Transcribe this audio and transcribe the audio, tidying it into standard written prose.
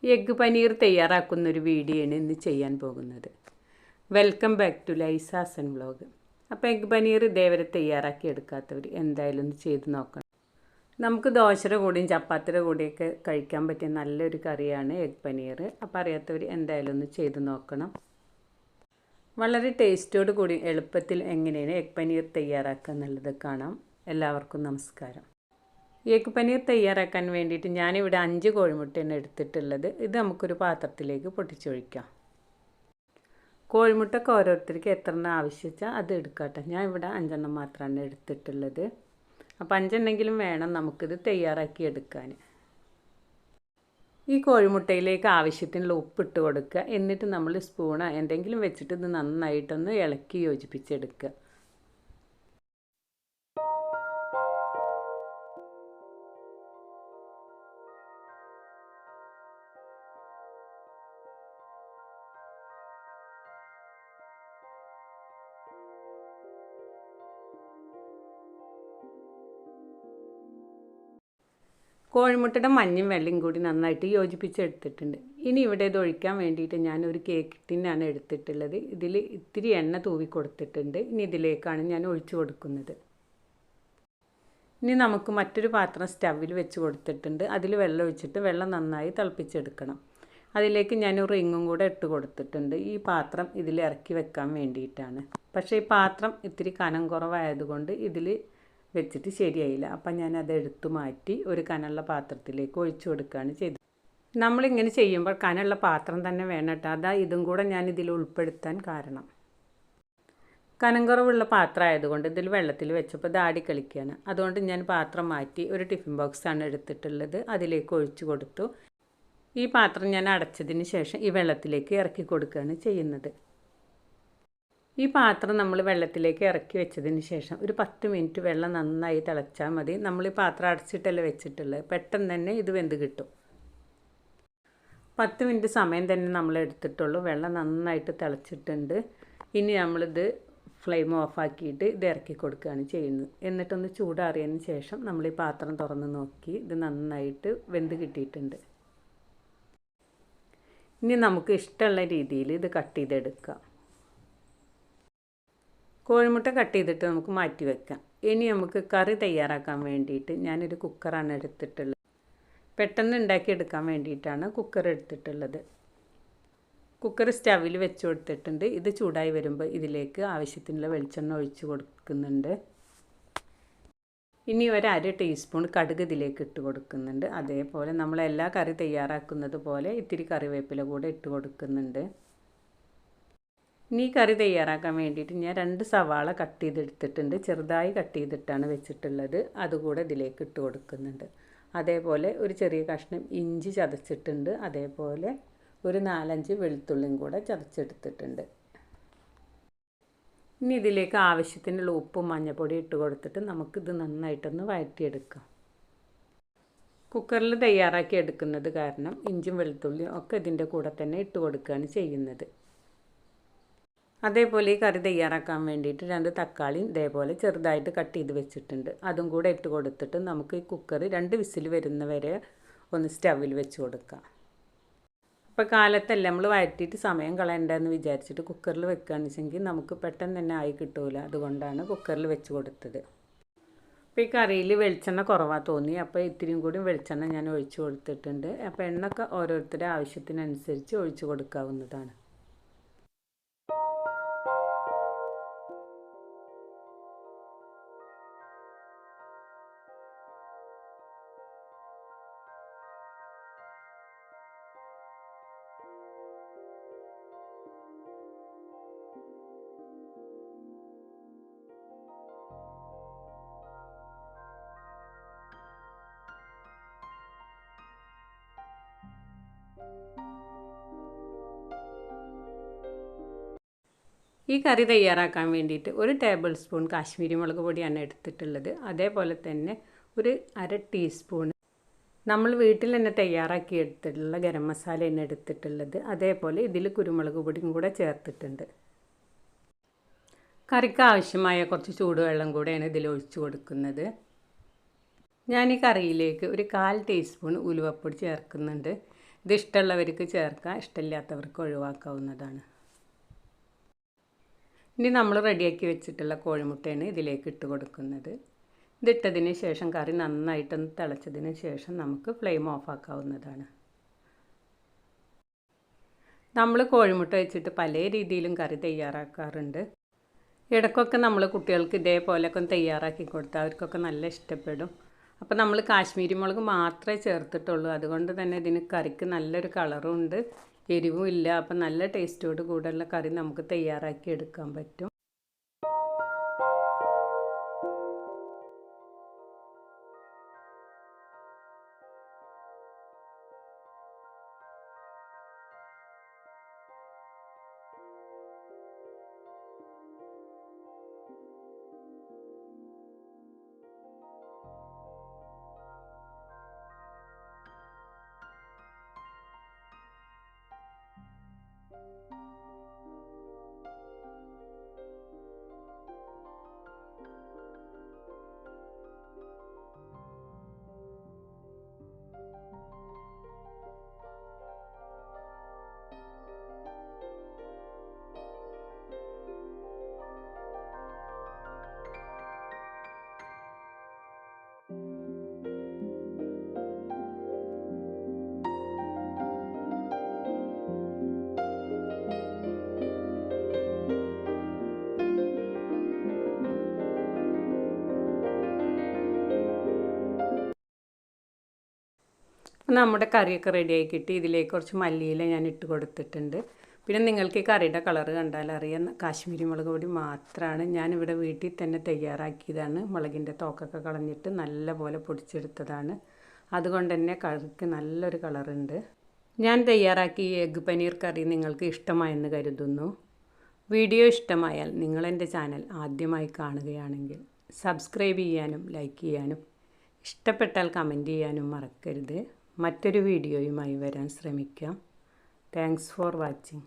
Egg paneer തയ്യാറാക്കുന്നൊരു video ആണ് ഇന്ന് ചെയ്യാൻ പോകുന്നത്. വെൽക്കം ബാക്ക് ടു ലൈസാസ് ആൻഡ് വ്ളോഗ്. അപ്പോൾ എഗ്ഗ് പനീർ ഇതേവരെ തയ്യാറാക്കി എടുക്കാത്തവർ എന്തായാലും ഒന്ന് ചെയ്ത് നോക്കണം. നമുക്ക് ദോശയുടെ കൂടെയും ചപ്പാത്തിയുടെ കൂടെയൊക്കെ കഴിക്കാൻ പറ്റിയ നല്ലൊരു കറിയാണ് എഗ്ഗ് പനീർ. അപ്പോൾ അറിയാത്തവർ എന്തായാലും ഒന്ന് ചെയ്ത് നോക്കണം. വളരെ ടേസ്റ്റോട് കൂടി എളുപ്പത്തിൽ എങ്ങനെയാണ് എഗ്ഗ് പനീർ തയ്യാറാക്കുക എന്നുള്ളത് കാണാം. എല്ലാവർക്കും നമസ്കാരം. എഗ്ഗ് പനീർ തയ്യാറാക്കാൻ വേണ്ടിയിട്ട് ഞാനിവിടെ 5 കോഴിമുട്ടയാണ് എടുത്തിട്ടുള്ളത്. ഇത് നമുക്കൊരു പാത്രത്തിലേക്ക് പൊട്ടിച്ചൊഴിക്കാം. കോഴിമുട്ടക്ക് ഓരോരുത്തർക്ക് എത്ര ആവശ്യം വെച്ചാൽ അത് എടുക്കട്ടെ. ഞാൻ ഇവിടെ 5 മാത്രമാണ് എടുത്തിട്ടുള്ളത്. അപ്പോൾ 5 വേണം നമുക്കിത് തയ്യാറാക്കി എടുക്കാൻ. ഈ കോഴിമുട്ടയിലേക്ക് ആവശ്യത്തിനുള്ള ഉപ്പിട്ട് കൊടുക്കുക. എന്നിട്ട് നമ്മൾ സ്പൂണോ എന്തെങ്കിലും വെച്ചിട്ട് ഇത് നന്നായിട്ടൊന്ന് ഇളക്കി യോജിപ്പിച്ചെടുക്കുക. കോഴിമുട്ടയുടെ മഞ്ഞയും വെള്ളയും കൂടി നന്നായിട്ട് യോജിപ്പിച്ചെടുത്തിട്ടുണ്ട്. ഇനി ഇവിടെ ഇത് ഒഴിക്കാൻ വേണ്ടിയിട്ട് ഞാനൊരു കേക്ക് ടിന്നാണ് എടുത്തിട്ടുള്ളത്. ഇതിൽ ഇത്തിരി എണ്ണ തൂവി കൊടുത്തിട്ടുണ്ട്. ഇനി ഇതിലേക്കാണ് ഞാൻ ഒഴിച്ചു കൊടുക്കുന്നത്. ഇനി നമുക്ക് മറ്റൊരു പാത്രം സ്റ്റവിൽ വെച്ച് കൊടുത്തിട്ടുണ്ട്. അതിൽ വെള്ളം ഒഴിച്ചിട്ട് വെള്ളം നന്നായി തിളപ്പിച്ചെടുക്കണം. അതിലേക്ക് ഞാനൊരു റിങ്ങും കൂടെ ഇട്ട് കൊടുത്തിട്ടുണ്ട്. ഈ പാത്രം ഇതിൽ ഇറക്കി വെക്കാൻ വേണ്ടിയിട്ടാണ്. പക്ഷേ ഈ പാത്രം ഇത്തിരി കനം കുറവായതുകൊണ്ട് ഇതിൽ വെച്ചിട്ട് ശരിയായില്ല. അപ്പം ഞാനത് എടുത്തു മാറ്റി ഒരു കനമുള്ള പാത്രത്തിലേക്ക് ഒഴിച്ചു കൊടുക്കുകയാണ് ചെയ്തത്. നമ്മളിങ്ങനെ ചെയ്യുമ്പോൾ കനമുള്ള പാത്രം തന്നെ വേണം കേട്ടോ. അതാ ഇതും കൂടെ ഞാൻ ഇതിൽ ഉൾപ്പെടുത്താൻ കാരണം. കനം കുറവുള്ള പാത്രം ആയതുകൊണ്ട് ഇതിൽ വെള്ളത്തിൽ വെച്ചപ്പോൾ ദാടി കളിക്കുകയാണ്. അതുകൊണ്ട് ഞാൻ പാത്രം മാറ്റി ഒരു ടിഫിൻ ബോക്സാണ് എടുത്തിട്ടുള്ളത്. അതിലേക്ക് ഒഴിച്ചു കൊടുത്തു. ഈ പാത്രം ഞാൻ അടച്ചതിന് ശേഷം ഈ വെള്ളത്തിലേക്ക് ഇറക്കി കൊടുക്കുകയാണ് ചെയ്യുന്നത്. ഈ പാത്രം നമ്മൾ വെള്ളത്തിലേക്ക് ഇറക്കി വെച്ചതിന് ശേഷം ഒരു 10 മിനിറ്റ് വെള്ളം നന്നായി തിളച്ചാൽ മതി. നമ്മൾ ഈ പാത്രം അടച്ചിട്ടല്ലേ വെച്ചിട്ടുള്ളത്. പെട്ടെന്ന് തന്നെ ഇത് വെന്ത് കിട്ടും. 10 മിനിറ്റ് സമയം തന്നെ നമ്മൾ എടുത്തിട്ടുള്ളൂ. വെള്ളം നന്നായിട്ട് തിളച്ചിട്ടുണ്ട്. ഇനി നമ്മളിത് ഫ്ലെയിം ഓഫാക്കിയിട്ട് ഇത് ഇറക്കി കൊടുക്കുകയാണ് ചെയ്യുന്നത്. എന്നിട്ടൊന്ന് ചൂടാറിയതിന് ശേഷം നമ്മൾ ഈ പാത്രം തുറന്ന് നോക്കി ഇത് നന്നായിട്ട് വെന്ത് കിട്ടിയിട്ടുണ്ട്. ഇനി നമുക്ക് ഇഷ്ടമുള്ള രീതിയിൽ ഇത് കട്ട് ചെയ്തെടുക്കാം. കോഴിമുട്ട കട്ട് ചെയ്തിട്ട് നമുക്ക് മാറ്റി വെക്കാം. ഇനി നമുക്ക് കറി തയ്യാറാക്കാൻ വേണ്ടിയിട്ട് ഞാനൊരു കുക്കറാണ് എടുത്തിട്ടുള്ളത്. പെട്ടെന്ന് ഉണ്ടാക്കിയെടുക്കാൻ വേണ്ടിയിട്ടാണ് കുക്കർ എടുത്തിട്ടുള്ളത്. കുക്കർ സ്റ്റവിൽ വെച്ച് കൊടുത്തിട്ടുണ്ട്. ഇത് ചൂടായി വരുമ്പോൾ ഇതിലേക്ക് ആവശ്യത്തിനുള്ള വെളിച്ചെണ്ണ ഒഴിച്ച് കൊടുക്കുന്നുണ്ട്. ഇനി ഒരു 1/2 ടീസ്പൂൺ കടുക് ഇതിലേക്ക് ഇട്ട് കൊടുക്കുന്നുണ്ട്. അതേപോലെ നമ്മളെല്ലാ കറി തയ്യാറാക്കുന്നത് പോലെ ഇത്തിരി കറിവേപ്പില കൂടെ ഇട്ട് കൊടുക്കുന്നുണ്ട്. ഇനി കറി തയ്യാറാക്കാൻ വേണ്ടിയിട്ട് ഞാൻ 2 സവാള കട്ട് ചെയ്തെടുത്തിട്ടുണ്ട്. ചെറുതായി കട്ട് ചെയ്തിട്ടാണ് വെച്ചിട്ടുള്ളത്. അതുകൂടെ ഇതിലേക്ക് ഇട്ട് കൊടുക്കുന്നുണ്ട്. അതേപോലെ ഒരു ചെറിയ കഷ്ണം ഇഞ്ചി ചതച്ചിട്ടുണ്ട്. അതേപോലെ ഒരു 4-5 വെളുത്തുള്ളിയും കൂടെ ചതച്ചെടുത്തിട്ടുണ്ട്. ഇനി ഇതിലേക്ക് ആവശ്യത്തിനുള്ള ഉപ്പും മഞ്ഞൾപ്പൊടി ഇട്ട് കൊടുത്തിട്ട് നമുക്കിത് നന്നായിട്ടൊന്ന് വഴറ്റിയെടുക്കാം. കുക്കറിൽ തയ്യാറാക്കി എടുക്കുന്നത് കാരണം ഇഞ്ചും വെളുത്തുള്ളിയും ഒക്കെ ഇതിൻ്റെ കൂടെ തന്നെ ഇട്ട് കൊടുക്കുകയാണ് ചെയ്യുന്നത്. അതേപോലെ ഈ കറി തയ്യാറാക്കാൻ വേണ്ടിയിട്ട് 2 തക്കാളിയും ഇതേപോലെ ചെറുതായിട്ട് കട്ട് ചെയ്ത് വെച്ചിട്ടുണ്ട്. അതും കൂടെ ഇട്ട് കൊടുത്തിട്ട് നമുക്ക് ഈ കുക്കർ 2 വിസിൽ വരുന്നവരെ ഒന്ന് സ്റ്റവിൽ വെച്ച് കൊടുക്കാം. അപ്പോൾ കാലത്തല്ല നമ്മൾ വഴറ്റിയിട്ട് സമയം കളയണ്ടെന്ന് വിചാരിച്ചിട്ട് കുക്കറിൽ വെക്കുകയാണെന്ന് വെച്ചെങ്കിൽ നമുക്ക് പെട്ടെന്ന് തന്നെ ആയി കിട്ടില്ല. അതുകൊണ്ടാണ് കുക്കറിൽ വെച്ച് കൊടുത്തത്. അപ്പോൾ ഈ കറിയിൽ വെളിച്ചെണ്ണ കുറവാ തോന്നി. അപ്പോൾ ഇത്തിരിയും കൂടി വെളിച്ചെണ്ണ ഞാൻ ഒഴിച്ച് കൊടുത്തിട്ടുണ്ട്. അപ്പോൾ എണ്ണയൊക്കെ ഓരോരുത്തരുടെ ആവശ്യത്തിനനുസരിച്ച് ഒഴിച്ച് കൊടുക്കാവുന്നതാണ്. ഈ കറി തയ്യാറാക്കാൻ വേണ്ടിയിട്ട് 1 ടേബിൾ സ്പൂൺ കാശ്മീരി മുളക് പൊടിയാണ് എടുത്തിട്ടുള്ളത്. അതേപോലെ തന്നെ ഒരു 1/2 ടീസ്പൂൺ നമ്മൾ വീട്ടിൽ തന്നെ തയ്യാറാക്കി എടുത്തിട്ടുള്ള ഗരം മസാലയാണ് എടുത്തിട്ടുള്ളത്. അതേപോലെ ഇതിൽ കുരുമുളക് പൊടിയും കൂടെ ചേർത്തിട്ടുണ്ട്. കറിക്ക് ആവശ്യമായ കുറച്ച് ചൂടുവെള്ളം കൂടെയാണ് ഇതിൽ ഒഴിച്ച് കൊടുക്കുന്നത്. ഞാൻ ഈ കറിയിലേക്ക് ഒരു 1/4 ടീസ്പൂൺ ഉലുവപ്പൊടി ചേർക്കുന്നുണ്ട്. ഇത് ഇഷ്ടമുള്ളവർക്ക് ചേർക്കാം, ഇഷ്ടമില്ലാത്തവർക്ക് ഒഴിവാക്കാവുന്നതാണ്. ഇനി നമ്മൾ റെഡിയാക്കി വെച്ചിട്ടുള്ള കോഴിമുട്ടയാണ് ഇതിലേക്ക് ഇട്ട് കൊടുക്കുന്നത്. ഇതിട്ടതിന് ശേഷം കറി നന്നായിട്ടൊന്ന് തിളച്ചതിന് ശേഷം നമുക്ക് ഫ്ലെയിം ഓഫാക്കാവുന്നതാണ്. നമ്മൾ കോഴിമുട്ട വെച്ചിട്ട് പല രീതിയിലും കറി തയ്യാറാക്കാറുണ്ട്. ഇടയ്ക്കൊക്കെ നമ്മൾ കുട്ടികൾക്ക് ഇതേപോലെയൊക്കെ ഒന്ന് തയ്യാറാക്കി കൊടുത്താൽ അവർക്കൊക്കെ നല്ല ഇഷ്ടപ്പെടും. അപ്പോൾ നമ്മൾ കാശ്മീരി മുളക് മാത്രമേ ചേർത്തിട്ടുള്ളൂ, അതുകൊണ്ട് തന്നെ ഇതിന് കറിക്ക് നല്ലൊരു കളറും ഉണ്ട്, എരിവും ഇല്ല. അപ്പം നല്ല ടേസ്റ്റോട് കൂടെയുള്ള കറി നമുക്ക് തയ്യാറാക്കി എടുക്കാൻ പറ്റും. നമ്മുടെ കറിയൊക്കെ റെഡിയായി കിട്ടി. ഇതിലേക്ക് കുറച്ച് മല്ലിയില ഞാൻ ഇട്ട് കൊടുത്തിട്ടുണ്ട്. പിന്നെ നിങ്ങൾക്ക് ഈ കറിയുടെ കളറ് കണ്ടാൽ അറിയാം, കാശ്മീരി മുളക് പൊടി മാത്രമാണ്. ഞാനിവിടെ വീട്ടിൽ തന്നെ തയ്യാറാക്കിയതാണ്. മുളകിൻ്റെ തോക്കൊക്കെ കളഞ്ഞിട്ട് നല്ലപോലെ പൊടിച്ചെടുത്തതാണ്. അതുകൊണ്ട് തന്നെ കറിക്ക് നല്ലൊരു കളറുണ്ട്. ഞാൻ തയ്യാറാക്കിയ എഗ്ഗ് പനീർ കറി നിങ്ങൾക്ക് ഇഷ്ടമായെന്ന് കരുതുന്നു. വീഡിയോ ഇഷ്ടമായാൽ നിങ്ങളെൻ്റെ ചാനൽ ആദ്യമായി കാണുകയാണെങ്കിൽ സബ്സ്ക്രൈബ് ചെയ്യാനും ലൈക്ക് ചെയ്യാനും ഇഷ്ടപ്പെട്ടാൽ കമൻറ്റ് ചെയ്യാനും മറക്കരുത്. മറ്റൊരു വീഡിയോയുമായി വരാൻ ശ്രമിക്കാം. Thanks for watching.